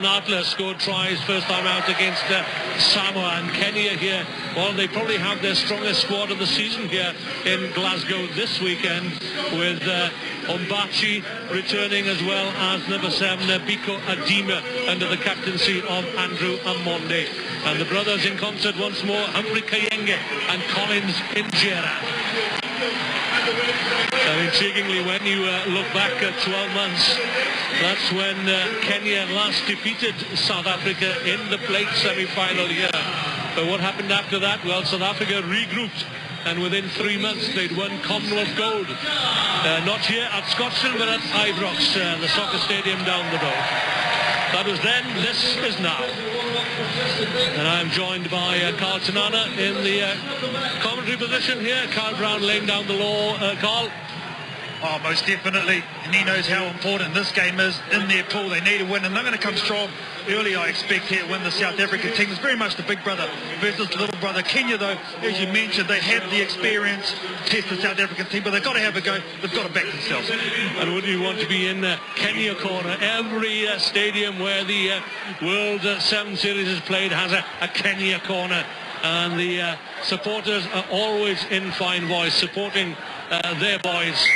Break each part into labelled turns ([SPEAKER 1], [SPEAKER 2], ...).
[SPEAKER 1] Natla scored tries first time out against Samoa, and Kenya here, well, they probably have their strongest squad of the season here in Glasgow this weekend, with Ombachi returning, as well as number 7 Biko Adima under the captaincy of Andrew Amonde. And the brothers in concert once more, Humphrey Kayenge and Collins Injera. And intriguingly, when you look back at 12 months, that's when Kenya last defeated South Africa in the plate semi-final here. But what happened after that? Well, South Africa regrouped, and within 3 months they'd won Commonwealth gold. Not here at Scotstoun, but at Ibrox, the soccer stadium down the road. That was then, this is now. And I'm joined by Carl Tanana in the commentary position here. Carl Brown laying down the law. Carl?
[SPEAKER 2] Oh, most definitely. And he knows how important this game is in their pool. They need a win, and they're going to come strong early, I expect, here, win the South African team. It's very much the big brother versus little brother. Kenya, though, as you mentioned, they have the experience to test the South African team, but they've got to have a go. They've got to back themselves.
[SPEAKER 1] And would you want to be in Kenya corner? Every stadium where the World 7 Series is played has a Kenya corner. And the supporters are always in fine voice, supporting their boys.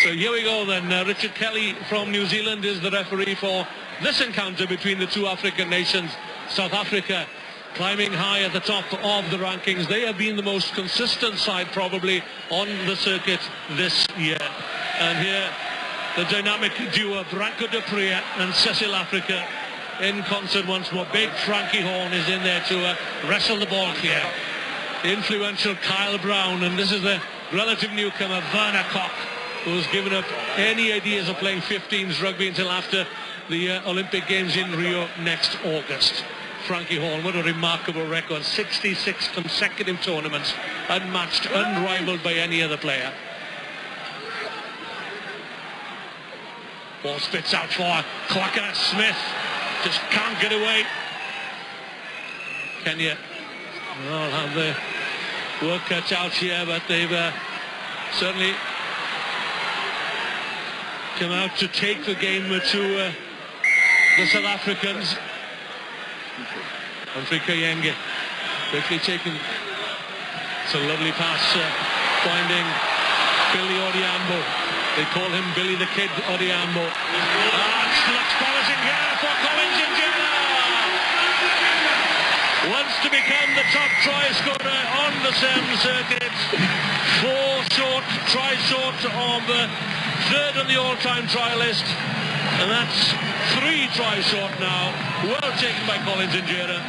[SPEAKER 1] So here we go then. Richard Kelly from New Zealand is the referee for this encounter between the two African nations. South Africa climbing high at the top of the rankings. They have been the most consistent side probably on the circuit this year. And here the dynamic duo Branko de Prea and Cecil Africa in concert once more. Big Frankie Horn is in there to wrestle the ball here. The influential Kyle Brown, and this is the relative newcomer Werner Koch, who's given up any ideas of playing 15s rugby until after the Olympic Games in Rio next August. Frankie Horn, what a remarkable record. 66 consecutive tournaments, unmatched, unrivaled by any other player. Ball spits out for Quacker Smith. Just can't get away. Kenya will have their work cut out here, but they've certainly come out to take the game to the South Africans. Humphrey Kayenge quickly taken. It's a lovely pass, finding Billy Odhiambo. They call him Billy the Kid Odhiambo. Looks promising here for Collins Injera. Wants to become the top try scorer on the SEM circuit. 4 short, try short of third on the all-time try list, and that's 3 tries short now. Well taken by Collins Injera.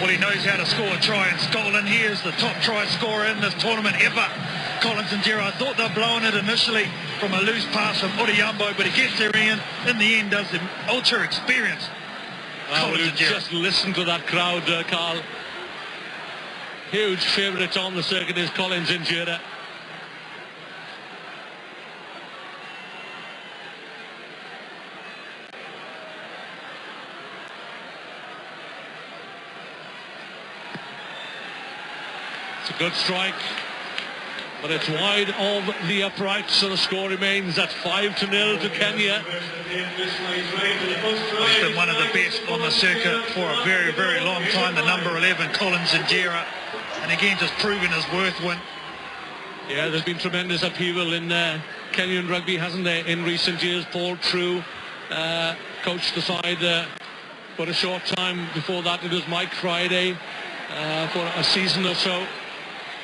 [SPEAKER 2] Well, he knows how to score a try in Scotland. He is the top try scorer in this tournament ever. Collins Injera. I thought they were blowing it initially from a loose pass from Odhiambo, but he gets there in the end, does the ultra experience.
[SPEAKER 1] Well, just listen to that crowd, Carl. Huge favourite on the circuit is Collins Injera. It's a good strike, but it's wide of the upright, so the score remains at 5-0 to Kenya.
[SPEAKER 2] He's been one of the best on the circuit for a very, very long time, the number 11, Collins Injera. And again, just proving his worth.
[SPEAKER 1] Yeah, there's been tremendous upheaval in Kenyan rugby, hasn't there, in recent years. Paul True coached the side for a short time. Before that, it was Mike Friday for a season or so.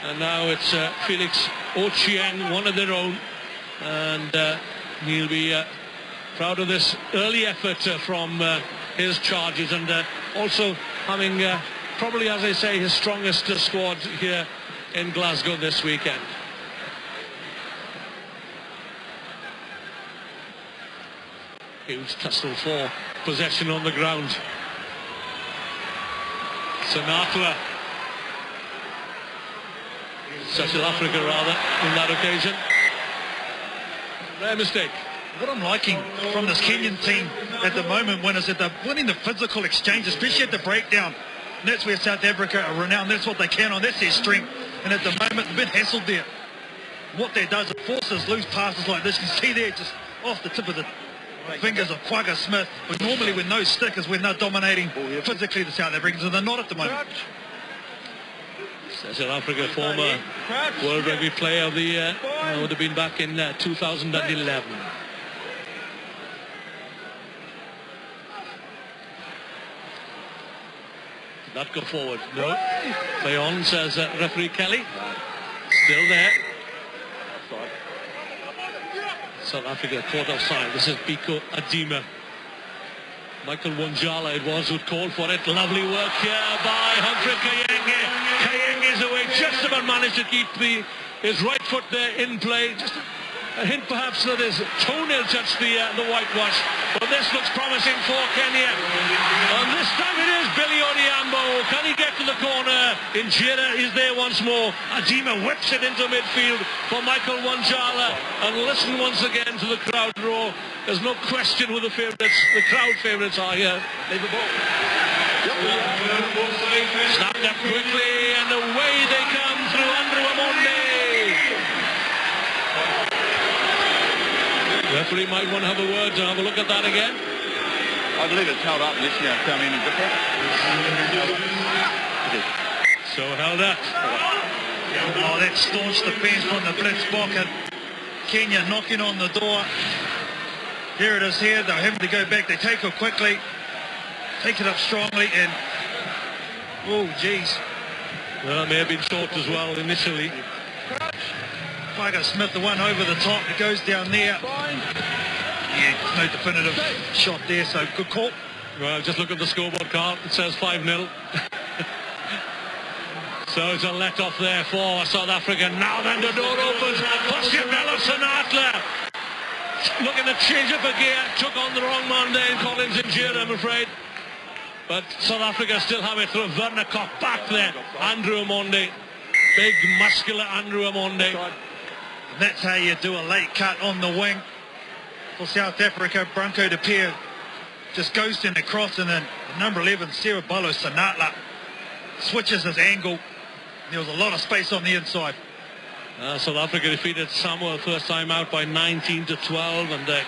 [SPEAKER 1] And now it's Felix Ochieng, one of their own. And he'll be proud of this early effort from his charges, and also having probably, as I say, his strongest squad here in Glasgow this weekend. Huge tussle for possession on the ground. Sinatra. Cecil Africa, rather, on that occasion. Rare mistake.
[SPEAKER 2] What I'm liking from this Kenyan team at the moment, is that they're winning the physical exchange, especially at the breakdown. And that's where South Africa are renowned. That's what they can on. That's their strength. And at the moment, they've been hassled there. What that does, it forces loose passes like this. You see there, just off the tip of the fingers of Quagga Smith, who normally with no stickers when they're dominating physically the South Africans, and they're not at the moment.
[SPEAKER 1] South Africa, former World Rugby Player of the Year, would have been back in 2011. Did not go forward. No. Play on, says referee Kelly. Still there. South Africa caught offside. This is Biko Adima. Michael Wanjala it was who called for it. Lovely work here by Humphrey Kayenge. Kayenge is away, just about managed to keep his right foot there in play. Just a hint perhaps that his toenail touched the whitewash. But this looks promising for Kenya. And this time it is Billy Odhiambo. Can he get to the corner? Injera is there once more. Adima whips it into midfield for Michael Wanjala. And listen once again to the crowd roar. There's no question who the crowd favourites are here. Snapped up quickly and away they come through Andrew Amonde. Referee might want to have a word to have a look at that again.
[SPEAKER 3] I believe it's held up unless you tell me any different.
[SPEAKER 1] So held up.
[SPEAKER 2] Oh, that staunch defence from the Blitzbokker. Kenya knocking on the door. Here it is here. They're having to go back. They take it quickly. Take it up strongly and... Oh, geez.
[SPEAKER 1] Well, it may have been short as well initially.
[SPEAKER 2] Quagga Smith, the one over the top. It goes down there. Yeah, no definitive shot there, so good call.
[SPEAKER 1] Well, just look at the scoreboard card. It says 5-0. So it's a let-off there for South Africa. Now then the door opens. Possibella Sinatla looking to change up a gear. Took on the wrong man there in Collins Injera, I'm afraid. But South Africa still have it through Werner Koch back there. Andrew Amonde. Big, muscular Andrew Amonde.
[SPEAKER 2] That's how you do a late cut on the wing for South Africa. Branko de Peer just goes in across, and then number 11, Serabolo Sinatla, switches his angle. There was a lot of space on the inside.
[SPEAKER 1] South Africa defeated Samoa first time out by 19-12, and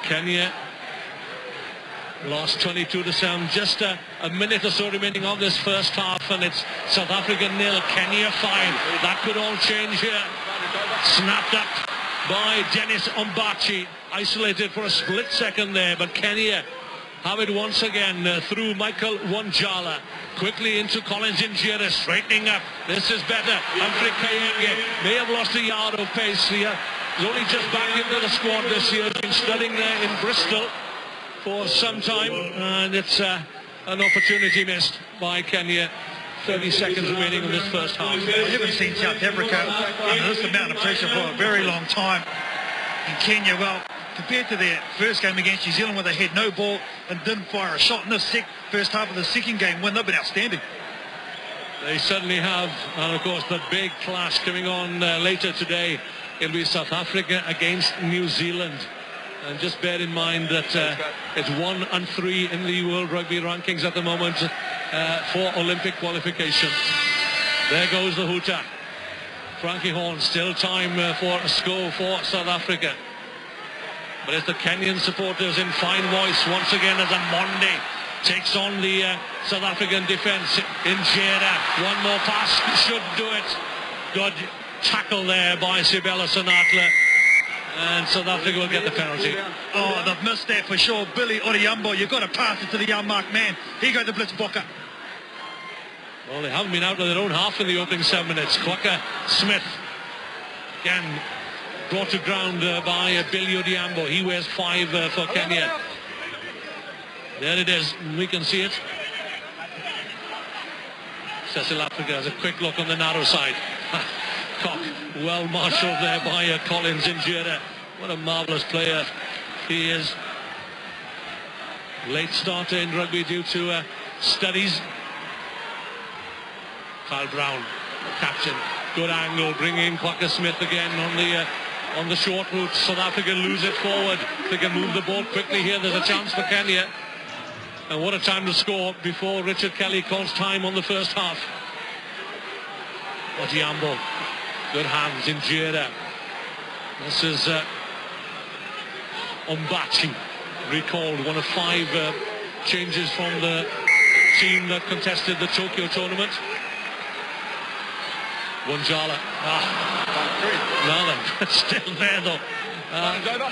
[SPEAKER 1] Kenya lost 22-7. Just a minute or so remaining on this first half, and it's South Africa 0, Kenya 5. That could all change here. Snapped up by Dennis Ombachi. Isolated for a split second there, but Kenya have it once again through Michael Wanjala. Quickly into Collins Injera, straightening up. This is better. Humphrey Kayenge may have lost a yard of pace here. He's only just back into the squad this year. He's been studying there in Bristol for some time, and it's an opportunity missed by Kenya. 30 seconds remaining in this first half.
[SPEAKER 2] We haven't seen South Africa under this amount of pressure for a very long time. In Kenya, well, compared to their first game against New Zealand where they had no ball and didn't fire a shot in this first half of the second game win, they've been outstanding.
[SPEAKER 1] They certainly have, and of course the big clash coming on later today. It'll be South Africa against New Zealand. And just bear in mind that it's 1 and 3 in the World Rugby rankings at the moment for Olympic qualification. There goes the hooter. Frankie Horn, still time for a score for South Africa. But it's the Kenyan supporters in fine voice once again as Amonde takes on the South African defence. Injera, one more pass should do it. Good tackle there by Sibela Sinatla. And South Africa will get the penalty.
[SPEAKER 2] Oh, they've missed that for sure. Billy Odhiambo, you've got to pass it to the unmarked man. Here goes the Blitzbokker.
[SPEAKER 1] Well, they haven't been out of their own half in the opening 7 minutes. Quagga Smith, again, brought to ground by Billy Odhiambo. He wears 5 for Kenya. There it is. We can see it. South Africa has a quick look on the narrow side. Koch, well marshalled there by Collins Injera. What a marvellous player he is. Late starter in rugby due to studies. Kyle Brown, captain, good angle, bring in Quagga Smith again on the short route. South Africa lose it forward. They can move the ball quickly here. There's a chance for Kenya. And what a time to score before Richard Kelly calls time on the first half. Odhiambo, good hands, Injera. This is Umbachi recalled, one of 5 changes from the team that contested the Tokyo tournament. Wanjala. Now then, still there though.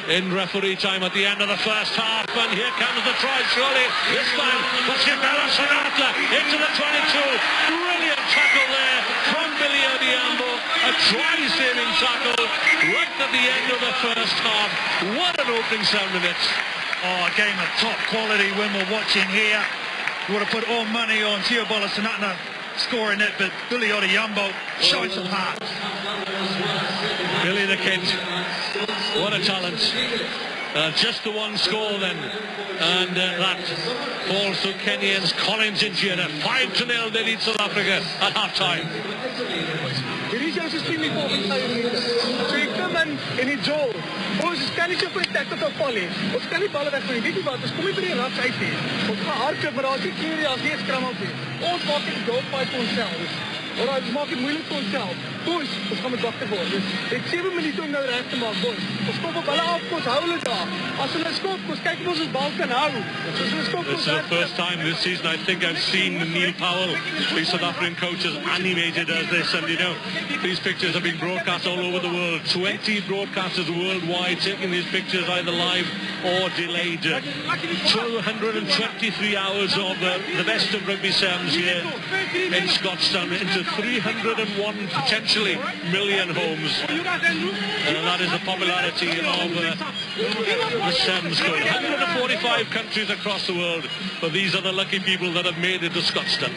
[SPEAKER 1] In referee time at the end of the first half, and here comes the try, surely this time for Sibella Sonata into the 22. Brilliant tackle there from Billy Odiambo, a try-saving tackle right at the end of the first half. What an opening 7 minutes.
[SPEAKER 2] Oh, a game of top quality when we're watching here. We would have put all money on Sibella Sonata scoring it, but Billy Odiambo showing some heart.
[SPEAKER 1] Billy the Kid, what a talent. Just the one score then, and that falls to Kenyans. Collins in Jeddah. 5-0 they lead South Africa at half-time.
[SPEAKER 4] Hierdie is systemiek volgens sy minute. So jy kom in en die Joel. Ons kan nie so vir die tackle op val nie. Ons kan nie balle weggooi nie. Weet jy wat? Ons kom nie by die ras uit nie. Ons gaan hardloop, maar daar's nie keer as nie skram op nie. Ons maak die goal fight vir onsself. Alright, ons maak dit moeilik vir onsself. Boys, ons gaan met wagte word. Dus ek 7 minute om nou reg te maak, boys. Ons skop op hulle af, ons hou hulle daar. As hulle skop, ons kyk of ons bal kan hou. So hulle skop,
[SPEAKER 1] this is the first time this season I think I've seen Neil Powell, the South African coach, as animated as this. And you know, these pictures have been broadcast all over the world. 20 broadcasters worldwide taking these pictures either live or delayed. 223 hours of the best of rugby sevens here in Scotstown into 301 potentially million homes, and that is the popularity of the sevens code. 145 countries across the world, but these are the lucky people that have made it to Scotstown.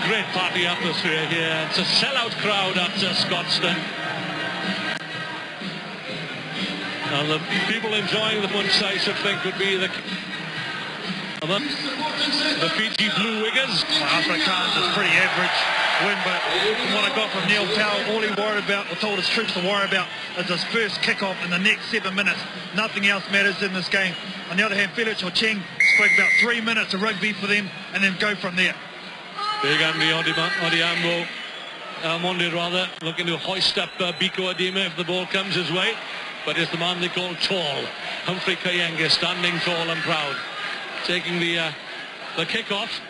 [SPEAKER 1] Great party atmosphere here. It's a sellout crowd at Scotstown. And the people enjoying the punch, I should think, would be the Fiji Blue Wiggers.
[SPEAKER 2] Afrikaans is pretty average win, but from what I got from Neil Powell, all he worried about, or told his troops to worry about, is his first kick-off in the next 7 minutes. Nothing else matters in this game. On the other hand, Felix Ocheng spoke about 3 minutes of rugby for them, and then go from there.
[SPEAKER 1] Big Andy Odiambo, Monde rather, looking to hoist up Biko Adima if the ball comes his way. But it's the man they call tall. Humphrey Kayenge standing tall and proud. Taking the kick-off.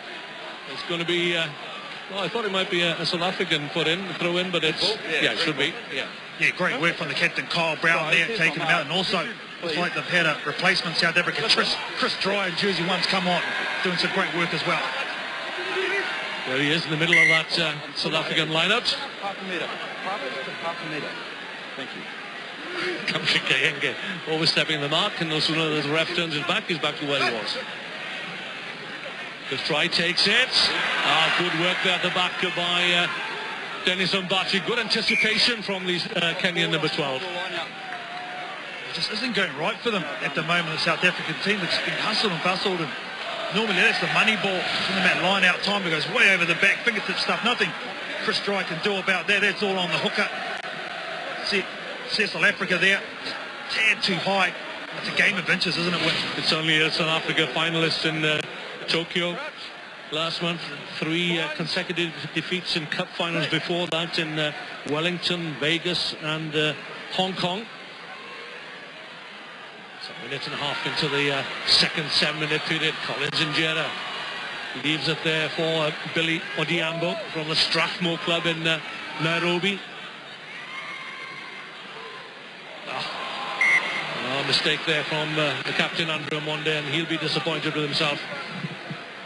[SPEAKER 1] It's going to be, well, I thought it might be a South African throw in, but it's, yeah, it should be.
[SPEAKER 2] Yeah, great work from the captain, Kyle Brown there, taking him out. And also, looks like they've had a replacement, South Africa, Chris Dry in jersey 1's come on, doing some great work as well.
[SPEAKER 1] There he is in the middle of that South African lineout.
[SPEAKER 3] Half a metre. Thank you.
[SPEAKER 1] Humphrey Kayenge overstepping the mark, and no sooner as the ref turns his back, he's back to where he was. The try takes it. Good work there at the back by Dennis Umbachi. Good anticipation from these Kenyan number 12.
[SPEAKER 2] It just isn't going right for them at the moment, the South African team. It's been hustled and bustled, and normally that's the money ball. From that line out time, it goes way over the back, fingertip stuff. Nothing Chris Dry can do about that. That's all on the hooker. South Africa there, tad too high. It's a game of inches, isn't it, Win?
[SPEAKER 1] It's only a South Africa finalist in Tokyo last month. 3 consecutive defeats in cup finals before that in Wellington, Vegas and Hong Kong. So a minute and a half into the second 7-minute period. Collins in Jeddah leaves it there for Billy Odiambo from the Strathmore club in Nairobi. Mistake there from the captain, Andrew Monde, and he'll be disappointed with himself.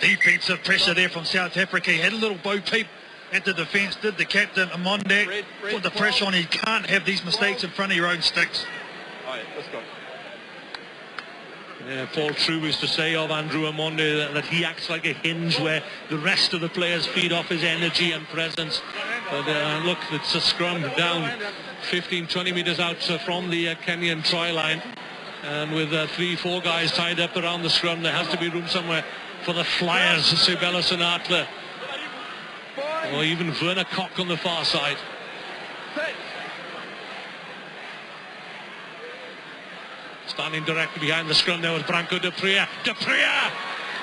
[SPEAKER 2] Defensive pressure there from South Africa. He had a little bow peep at the defence, did the captain, Monde. Put the pressure on. You can't have these mistakes in front of your own sticks.
[SPEAKER 3] All right, let's go.
[SPEAKER 1] Yeah, Paul True used to say of Andrew Monde that he acts like a hinge where the rest of the players feed off his energy and presence. But look, it's a scrum down 15-20 metres out from the Kenyan try line. And with 3-4 guys tied up around the scrum, there has to be room somewhere for the flyers, Sibella Sonata, or even Werner Koch on the far side. Standing directly behind the scrum there was Branko de Prea.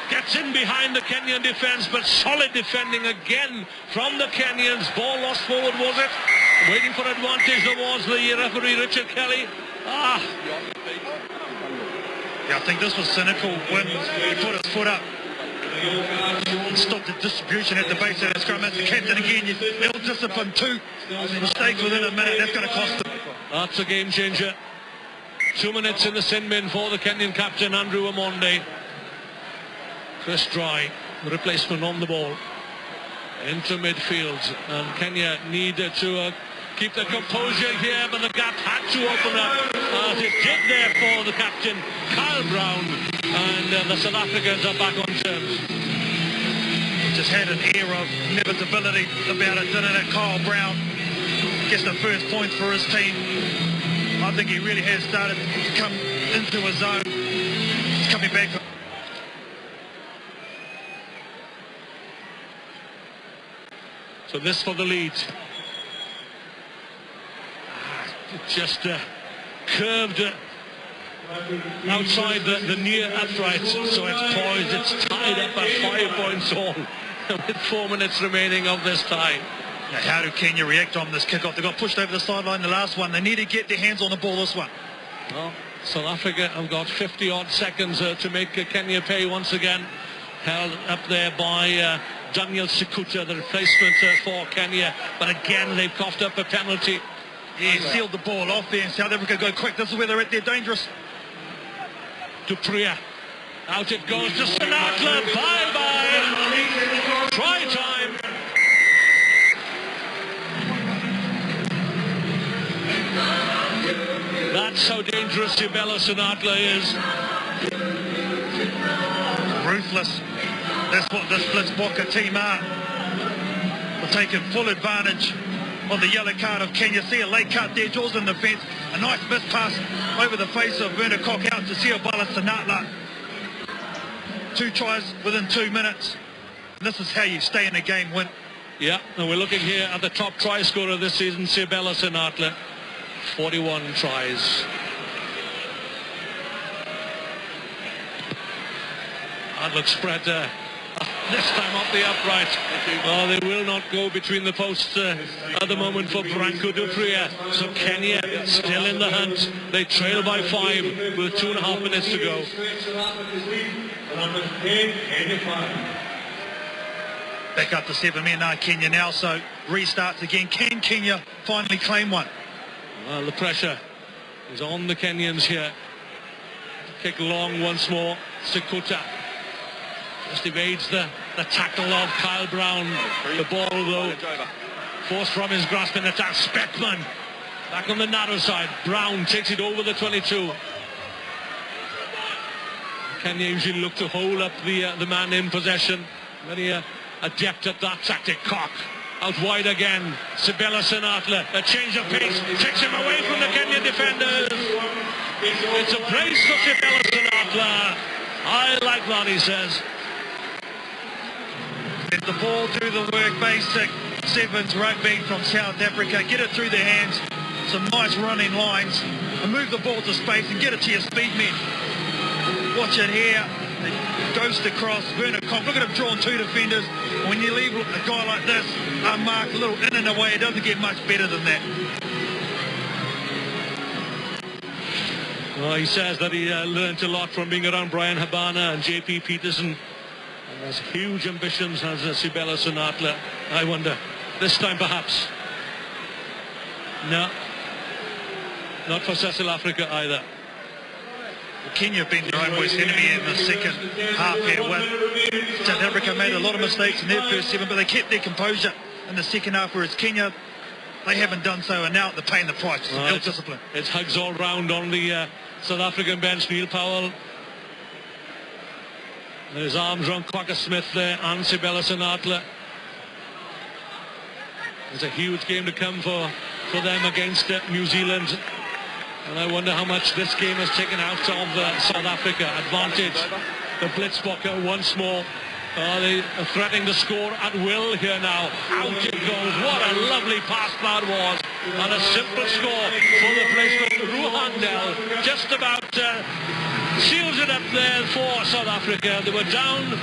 [SPEAKER 1] Gets in behind the Kenyan defence, but solid defending again from the Kenyans. Ball lost forward, was it? Waiting for advantage, there was the referee, Richard Kelly.
[SPEAKER 2] Yeah, I think this was cynical when he put his foot up and stopped the distribution at the base of the scrum. As the captain again, ill-disciplined, 2 mistakes within a minute. That's going to cost him.
[SPEAKER 1] That's a game changer. 2 minutes in the sin bin for the Kenyan captain, Andrew Amonde. Chris Dry, replacement on the ball. Into midfield. And Kenya needed to keep their composure here, but the gap had to open up. As it did there for the captain, Kyle Brown. And the South Africans are back on terms.
[SPEAKER 2] Just had an air of inevitability about it, didn't it? Kyle Brown gets the first points for his team. I think he really has started to come into his own. He's coming back.
[SPEAKER 1] So this for the lead. Just curved outside the near upright, so it's poised. It's tied up at 5 points all with 4 minutes remaining of this tie.
[SPEAKER 2] Now, how do Kenya react on this kickoff? They got pushed over the sideline the last one. They need to get their hands on the ball this one.
[SPEAKER 1] Well, South Africa have got 50-odd seconds to make Kenya pay once again. Held up there by Daniel Sikuta, the replacement for Kenya. But again, they've coughed up a penalty.
[SPEAKER 2] Yeah, sealed the ball off there, and South Africa go quick. This is where they're at. They're dangerous.
[SPEAKER 1] Dupriya. Out it goes to Sinatla. Bye-bye. Try time. That's how dangerous Sibela Sinatla is.
[SPEAKER 2] Ruthless. That's what this Blitzbokker team are. They're taking full advantage of the yellow card of Kenya. See a late cut there, Jaws in the fence. A nice miss pass over the face of Werner Kok out to Sibela Sinatla. 2 tries within 2 minutes. And this is how you stay in a game win.
[SPEAKER 1] Yeah, and we're looking here at the top try scorer this season, Sibela Sinatla. 41 tries. That looks spread this time off the upright. Oh, they will not go between the posts at the moment for Branko Dupriya. So Kenya still in the hunt. They trail by 5 with 2.5 minutes to go.
[SPEAKER 2] Back up to 7 men now, Kenya now, so restarts again. Can Kenya finally claim one?
[SPEAKER 1] Well, the pressure is on the Kenyans here. Kick long once more. Sikuta just evades the tackle of Kyle Brown. The ball, though, forced from his grasp in attack. Speckman back on the narrow side. Brown takes it over the 22. Kenya usually look to hold up the man in possession. Very adept at that tactic. Kok out wide again. Sibela Sinatla, a change of pace, takes him away from the Kenyan defenders. It's a brace for Sibela Sinatla. I like that, he says.
[SPEAKER 2] Let the ball do the work. Basic sevens rugby from South Africa. Get it through their hands. Some nice running lines. And move the ball to space and get it to your speed men. Watch it here. It goes to cross. Werner Kok. Look at him drawing 2 defenders. When you leave a guy like this unmarked, a little in and away, it doesn't get much better than that.
[SPEAKER 1] Well, he says that he learned a lot from being around Brian Habana and J.P. Peterson. And has huge ambitions as Sibela Sinatla. I wonder, this time perhaps. No. Not for South Africa either.
[SPEAKER 2] Kenya have been their own worst enemy in the second half here. South Africa made a lot of mistakes in their first 7, but they kept their composure in the second half, whereas Kenya, they haven't done so, and now they're paying the price. Ill discipline.
[SPEAKER 1] It's hugs all round on the South African bench. Neil Powell. There's arms around Quagga Smith there and Sibela Sinatla. It's a huge game to come for them against New Zealand. And I wonder how much this game has taken out of South Africa. Advantage. The Blitzbokker once more. They are threatening the score at will here now. Out it goes. What a lovely pass that was. And a simple score for the placement. Ruhandel just about seals it up there for South Africa. They were down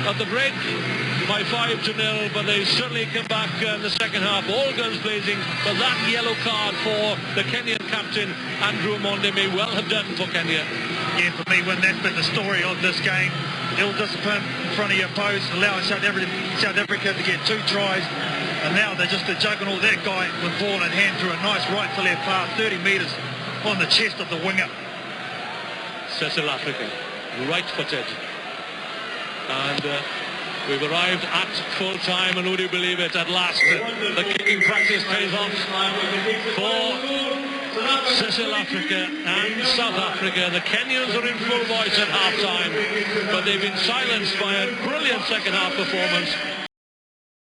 [SPEAKER 1] at the break by 5-0, but they certainly come back in the second half, all guns blazing. But that yellow card for the Kenyan captain, Andrew Monde, may well have done for Kenya.
[SPEAKER 2] Yeah, for me, when that's been the story of this game, ill-discipline in front of your post, allowing South Africa to get 2 tries, and now they're just a juggernaut. That guy with ball in hand threw a nice right to left pass, 30 metres on the chest of the winger.
[SPEAKER 1] South Africa, right-footed. And we've arrived at full time, and would you believe it, at last the kicking practice pays off for South Africa and South Africa. The Kenyans are in full voice at half-time, but they've been silenced by a brilliant second half performance